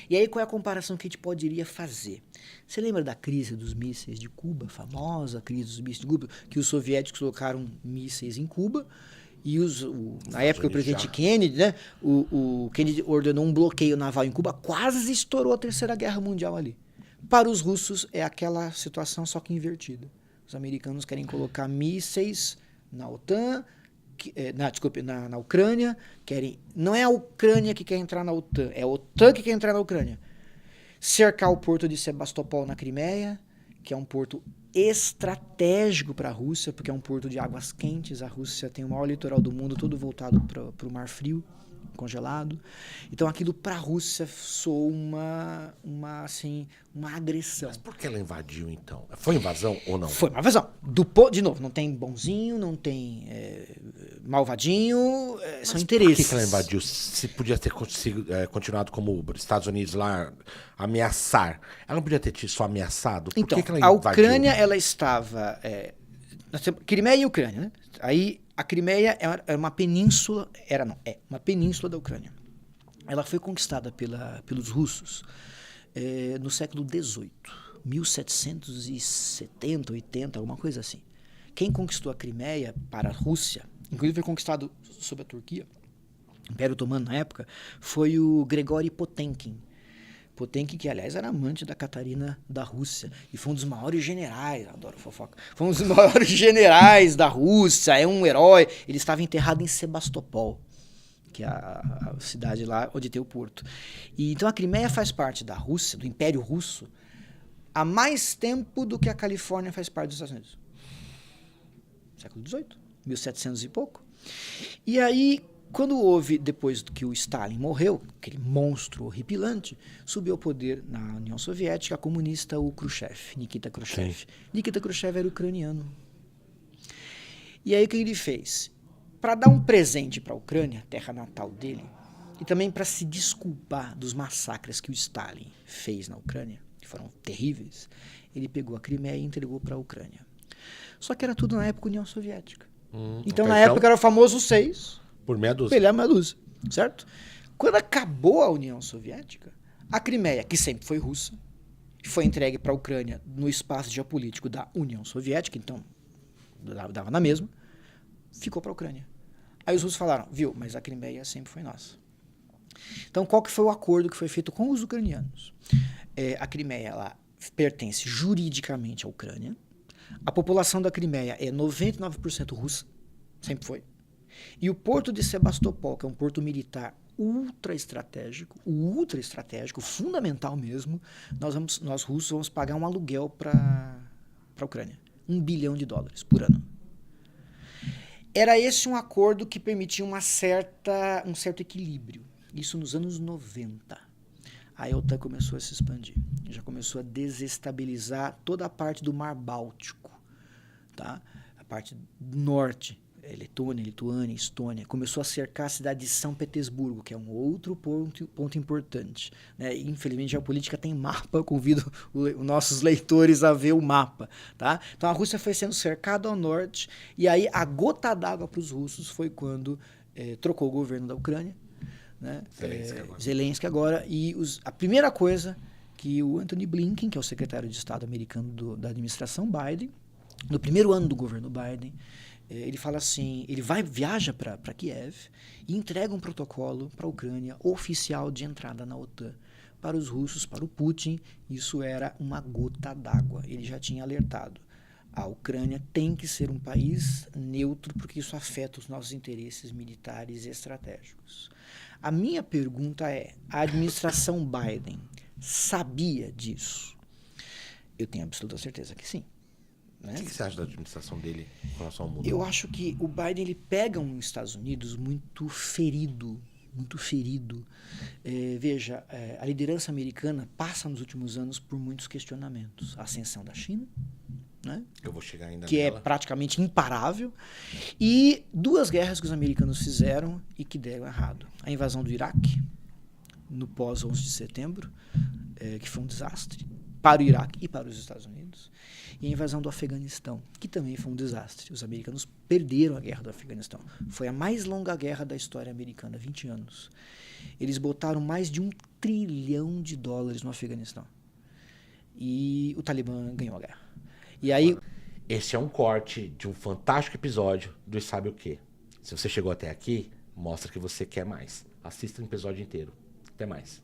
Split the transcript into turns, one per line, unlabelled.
E aí qual é a comparação que a gente poderia fazer? Você lembra da crise dos mísseis de Cuba, famosa crise dos mísseis de Cuba, que os soviéticos colocaram mísseis em Cuba e na época o presidente Kennedy, né, o Kennedy ordenou um bloqueio naval em Cuba, quase estourou a Terceira Guerra Mundial ali. Para os russos é aquela situação só que invertida. Os americanos querem colocar mísseis na OTAN, na Ucrânia, não é a Ucrânia que quer entrar na OTAN, é a OTAN que quer entrar na Ucrânia. Cercar o porto de Sebastopol na Crimeia, que é um porto estratégico para a Rússia, porque é um porto de águas quentes. A Rússia tem o maior litoral do mundo, todo voltado para o Mar Frio, congelado. Então aquilo para a Rússia soou uma agressão.
Mas por que ela invadiu então? Foi invasão ou não?
Foi uma invasão. De novo, não tem bonzinho, não tem malvadinho, são interesses.
Por que ela invadiu? Se podia ter continuado como os Estados Unidos lá, ameaçar. Ela não podia ter só ameaçado? Por
então,
que ela
a
invadiu?
Ucrânia, ela estava... Crimeia e Ucrânia, né? Aí a Crimeia é uma península, uma península da Ucrânia. Ela foi conquistada pelos russos no século XVIII, 1770, 80, alguma coisa assim. Quem conquistou a Crimeia para a Rússia, inclusive foi conquistado sob a Turquia, o Império Otomano na época, foi o Grigori Potemkin. Potemkin, que aliás era amante da Catarina da Rússia, e foi um dos maiores generais, adoro fofoca, foi um dos maiores generais da Rússia, é um herói. Ele estava enterrado em Sebastopol, que é a cidade lá onde tem o porto. E então a Crimeia faz parte da Rússia, do Império Russo, há mais tempo do que a Califórnia faz parte dos Estados Unidos. Século XVIII, 1700 e pouco. E aí, quando houve, depois que o Stalin morreu, aquele monstro horripilante, subiu ao poder na União Soviética a comunista, o Khrushchev, Nikita Khrushchev. Sim. Nikita Khrushchev era ucraniano. E aí o que ele fez? Para dar um presente para a Ucrânia, terra natal dele, e também para se desculpar dos massacres que o Stalin fez na Ucrânia, que foram terríveis, ele pegou a Crimeia e entregou para a Ucrânia. Só que era tudo na época União Soviética. Então, na época, era o famoso 6...
Por meia dúzia.
Pela meia dúzia, certo? Quando acabou a União Soviética, a Crimeia, que sempre foi russa, foi entregue para a Ucrânia no espaço geopolítico da União Soviética, então dava na mesma, ficou para a Ucrânia. Aí os russos falaram, viu, mas a Crimeia sempre foi nossa. Então qual que foi o acordo que foi feito com os ucranianos? A Crimeia, ela pertence juridicamente à Ucrânia, a população da Crimeia é 99% russa, sempre foi. E o porto de Sebastopol, que é um porto militar ultra estratégico, fundamental mesmo, nós russos vamos pagar um aluguel para a Ucrânia. $1 bilhão por ano. Era esse um acordo que permitia um certo equilíbrio. Isso nos anos 90. A OTAN começou a se expandir. Já começou a desestabilizar toda a parte do Mar Báltico. Tá? A parte norte. Letônia, Lituânia, Estônia, começou a cercar a cidade de São Petersburgo, que é um outro ponto importante. Né? Infelizmente, a geopolítica tem mapa, eu convido os nossos leitores a ver o mapa. Tá? Então, a Rússia foi sendo cercada ao norte, e aí a gota d'água para os russos foi quando trocou o governo da Ucrânia, né? Zelensky agora, e a primeira coisa que o Antony Blinken, que é o secretário de Estado americano da administração Biden, no primeiro ano do governo Biden, ele fala assim, ele viaja para Kiev e entrega um protocolo para a Ucrânia oficial de entrada na OTAN. Para os russos, para o Putin, isso era uma gota d'água. Ele já tinha alertado. A Ucrânia tem que ser um país neutro porque isso afeta os nossos interesses militares e estratégicos. A minha pergunta é, a administração Biden sabia disso? Eu tenho absoluta certeza que sim. Né?
O que você acha da administração dele com relação ao mundo?
Eu acho que o Biden ele pega um Estados Unidos muito ferido. Veja, a liderança americana passa nos últimos anos por muitos questionamentos. A ascensão da China, né?
Eu vou chegar ainda
que nela. É praticamente imparável, e 2 guerras que os americanos fizeram e que deram errado. A invasão do Iraque, no pós-11 de setembro, que foi um desastre para o Iraque e para os Estados Unidos, e a invasão do Afeganistão, que também foi um desastre. Os americanos perderam a guerra do Afeganistão. Foi a mais longa guerra da história americana, 20 anos. Eles botaram mais de 1 trilhão de dólares no Afeganistão. E o Talibã ganhou a guerra. E aí...
Esse é um corte de um fantástico episódio do Sabe o Quê? Se você chegou até aqui, mostra que você quer mais. Assista o episódio inteiro. Até mais.